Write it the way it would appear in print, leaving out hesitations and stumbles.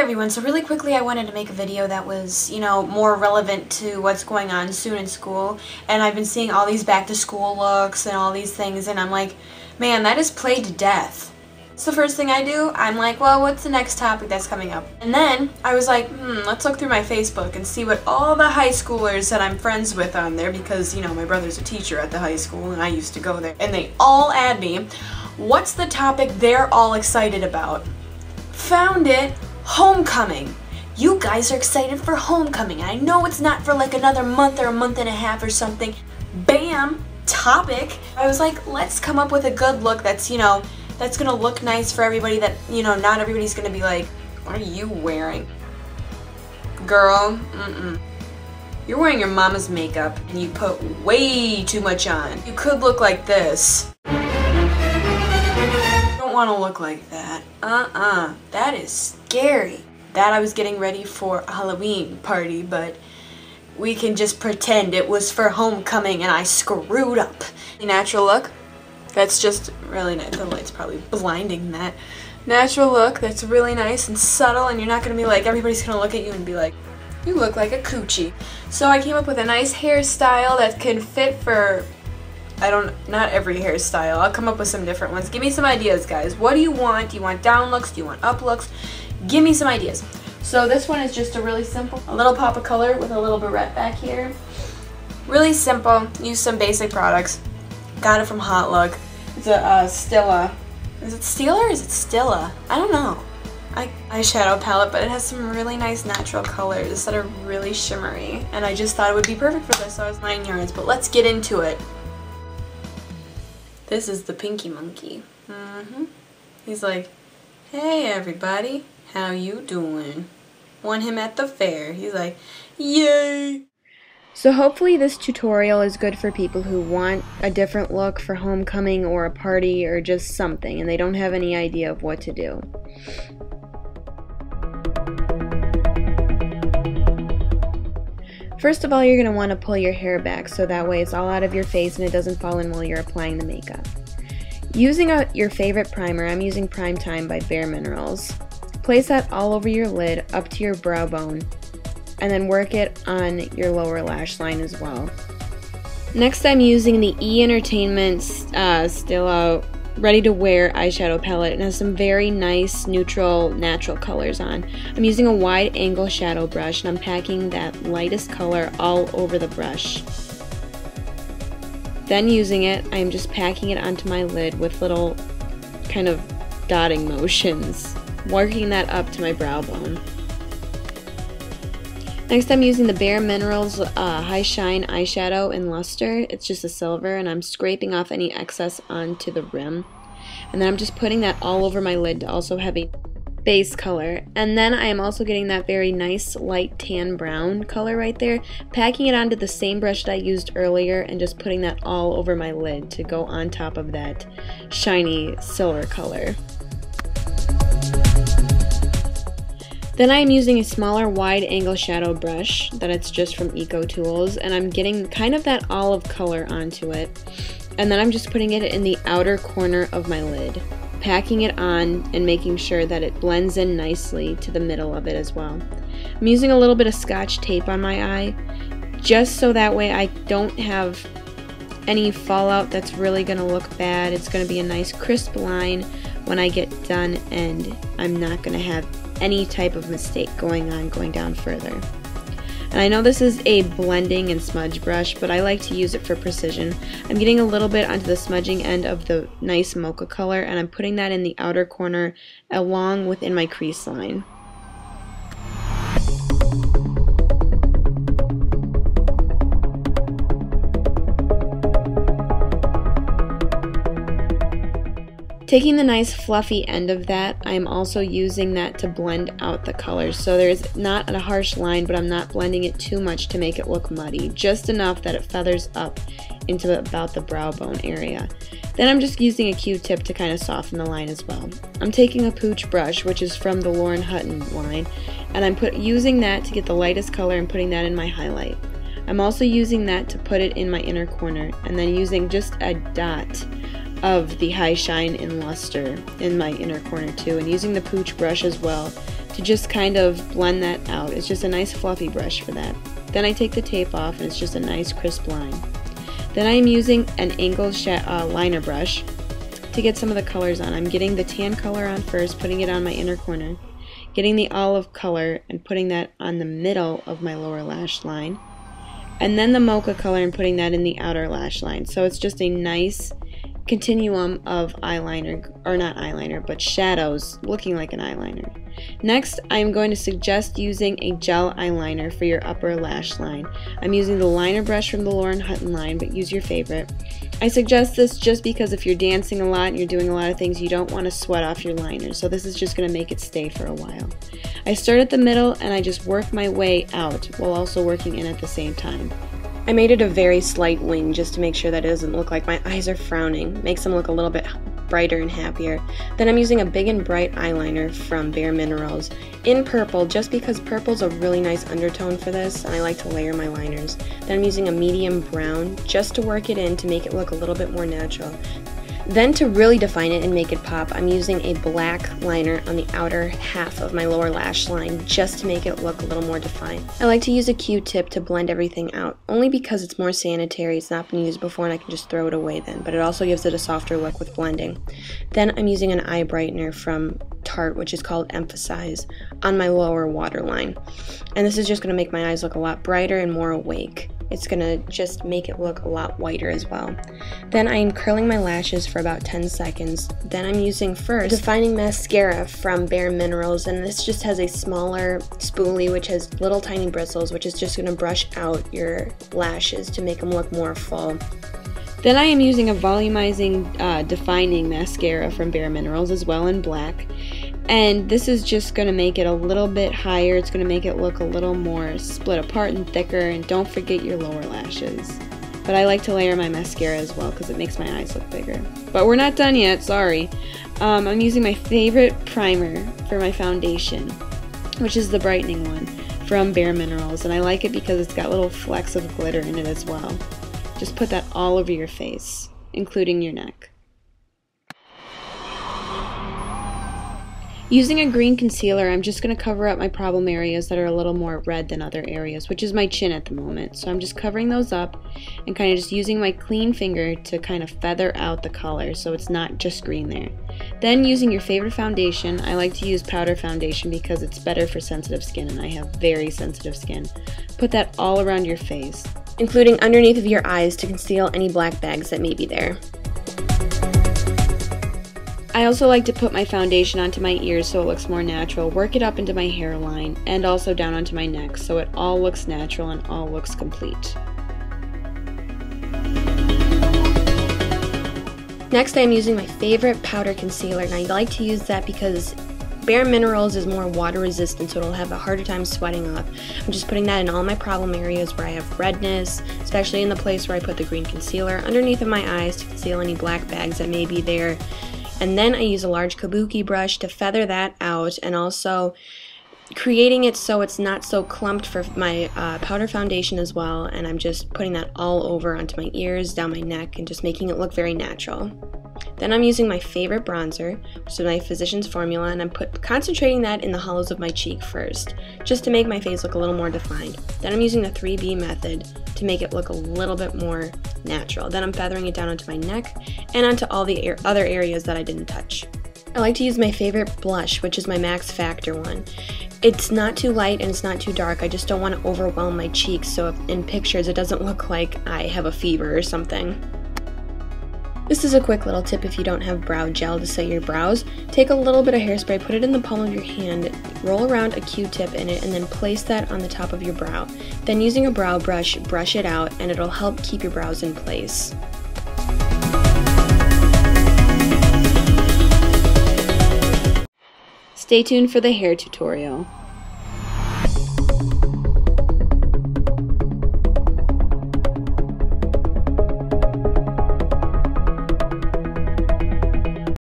everyone, so really quickly I wanted to make a video that was, more relevant to what's going on soon in school, and I've been seeing all these back to school looks and all these things, and I'm like, man, that is played to death. So the first thing I do, I'm like, well, what's the next topic that's coming up? And then I was like, let's look through my Facebook and see what all the high schoolers that I'm friends with on there, because, my brother's a teacher at the high school and I used to go there, and they all add me. What's the topic they're all excited about? Found it. Homecoming. You guys are excited for homecoming. I know it's not for like another month or a month and a half or something. Bam! Topic. I was like, let's come up with a good look that's, that's gonna look nice for everybody, that, not everybody's gonna be like, what are you wearing? Girl, You're wearing your mama's makeup and you put way too much on. You could look like this. Want to look like that. That is scary. That I was getting ready for a Halloween party, but we can just pretend it was for homecoming and I screwed up. Natural look, that's just really nice. The light's probably blinding that. Natural look, that's really nice and subtle, and you're not going to be like, everybody's going to look at you and be like, you look like a coochie. So I came up with a nice hairstyle that can fit for not every hairstyle. I'll come up with some different ones. Give me some ideas, guys. What do you want? Do you want down looks? Do you want up looks? Give me some ideas. So this one is just a really simple, a little pop of color with a little barrette back here. Really simple. Use some basic products. Got it from Hot Look. It's a Stila. Is it Stila or is it Stila? I don't know. Eyeshadow palette, but it has some really nice natural colors that are really shimmery. And I just thought it would be perfect for this, so I was 9 yards. But let's get into it. This is the Pinky Monkey. He's like, hey everybody, how you doing? Won him at the fair. He's like, yay! So hopefully this tutorial is good for people who want a different look for homecoming or a party or just something and they don't have any idea of what to do. First of all, you're going to want to pull your hair back so that way it's all out of your face and it doesn't fall in while you're applying the makeup. Using your favorite primer, I'm using Prime Time by Bare Minerals. Place that all over your lid up to your brow bone and then work it on your lower lash line as well. Next, I'm using the E Entertainment Stila Ready to Wear eyeshadow palette, and has some very nice neutral natural colors on. I'm using a wide angle shadow brush and I'm packing that lightest color all over the brush. Then using it, I'm just packing it onto my lid with little kind of dotting motions, working that up to my brow bone. Next, I'm using the Bare Minerals High Shine eyeshadow in Luster. It's just a silver, and I'm scraping off any excess onto the rim. And then I'm just putting that all over my lid to also have a base color. And then I am also getting that very nice light tan brown color right there, packing it onto the same brush that I used earlier and just putting that all over my lid to go on top of that shiny silver color. Then I am using a smaller wide angle shadow brush that it's just from Eco Tools, and I'm getting kind of that olive color onto it. And then I'm just putting it in the outer corner of my lid, packing it on and making sure that it blends in nicely to the middle of it as well. I'm using a little bit of Scotch tape on my eye, just so that way I don't have any fallout that's really going to look bad. It's going to be a nice crisp line when I get done, and I'm not going to have any type of mistake going down further. And I know this is a blending and smudge brush, but I like to use it for precision. I'm getting a little bit onto the smudging end of the nice mocha color, and I'm putting that in the outer corner along within my crease line. Taking the nice fluffy end of that, I'm also using that to blend out the colors. So there's not a harsh line, but I'm not blending it too much to make it look muddy. Just enough that it feathers up into about the brow bone area. Then I'm just using a Q-tip to kind of soften the line as well. I'm taking a Pooch brush, which is from the Lauren Hutton line, and I'm using that to get the lightest color and putting that in my highlight. I'm also using that to put it in my inner corner, and then using just a dot of the High Shine in Luster in my inner corner too, and using the Pooch brush as well to just kind of blend that out. It's just a nice fluffy brush for that. Then I take the tape off and it's just a nice crisp line. Then I'm using an angled liner brush to get some of the colors on. I'm getting the tan color on first, putting it on my inner corner, getting the olive color and putting that on the middle of my lower lash line, and then the mocha color and putting that in the outer lash line. So it's just a nice continuum of eyeliner, or not eyeliner, but shadows looking like an eyeliner. Next, I'm going to suggest using a gel eyeliner for your upper lash line. I'm using the liner brush from the Lauren Hutton line, but use your favorite. I suggest this just because if you're dancing a lot and you're doing a lot of things, you don't want to sweat off your liner, so this is just going to make it stay for a while. I start at the middle and I just work my way out while also working in at the same time. I made it a very slight wing just to make sure that it doesn't look like my eyes are frowning. Makes them look a little bit brighter and happier. Then I'm using a big and bright eyeliner from Bare Minerals in purple, just because purple's a really nice undertone for this and I like to layer my liners. Then I'm using a medium brown just to work it in to make it look a little bit more natural. Then to really define it and make it pop, I'm using a black liner on the outer half of my lower lash line just to make it look a little more defined. I like to use a Q-tip to blend everything out, only because it's more sanitary, it's not been used before and I can just throw it away then, but it also gives it a softer look with blending. Then I'm using an eye brightener from Tarte, which is called Emphasize, on my lower waterline. And this is just going to make my eyes look a lot brighter and more awake. It's going to just make it look a lot whiter as well. Then I'm curling my lashes for about 10 seconds. Then I'm using first defining mascara from Bare Minerals, and this just has a smaller spoolie which has little tiny bristles, which is just going to brush out your lashes to make them look more full. Then I am using a volumizing defining mascara from Bare Minerals as well in black. And this is just going to make it a little bit higher. It's going to make it look a little more split apart and thicker. And don't forget your lower lashes. But I like to layer my mascara as well because it makes my eyes look bigger. But we're not done yet, sorry. I'm using my favorite primer for my foundation, which is the brightening one from Bare Minerals. And I like it because it's got little flecks of glitter in it as well. Just put that all over your face, including your neck. Using a green concealer, I'm just going to cover up my problem areas that are a little more red than other areas, which is my chin at the moment. So I'm just covering those up and kind of just using my clean finger to kind of feather out the color so it's not just green there. Then using your favorite foundation, I like to use powder foundation because it's better for sensitive skin and I have very sensitive skin. Put that all around your face, including underneath of your eyes to conceal any black bags that may be there. I also like to put my foundation onto my ears so it looks more natural, work it up into my hairline, and also down onto my neck so it all looks natural and all looks complete. Next, I am using my favorite powder concealer, and I like to use that because Bare Minerals is more water resistant, so it'll have a harder time sweating off. I'm just putting that in all my problem areas where I have redness, especially in the place where I put the green concealer, underneath of my eyes to conceal any black bags that may be there. And then I use a large kabuki brush to feather that out and also creating it so it's not so clumped for my powder foundation as well. And I'm just putting that all over onto my ears, down my neck, and just making it look very natural. Then I'm using my favorite bronzer, which is my Physicians Formula, and I'm concentrating that in the hollows of my cheek first, just to make my face look a little more defined. Then I'm using the 3B method to make it look a little bit more natural. Then I'm feathering it down onto my neck and onto all the other areas that I didn't touch. I like to use my favorite blush, which is my Max Factor one. It's not too light and it's not too dark. I just don't want to overwhelm my cheeks, so if in pictures it doesn't look like I have a fever or something. This is a quick little tip if you don't have brow gel to set your brows. Take a little bit of hairspray, put it in the palm of your hand, roll around a Q-tip in it, and then place that on the top of your brow. Then using a brow brush, brush it out, and it'll help keep your brows in place. Stay tuned for the hair tutorial.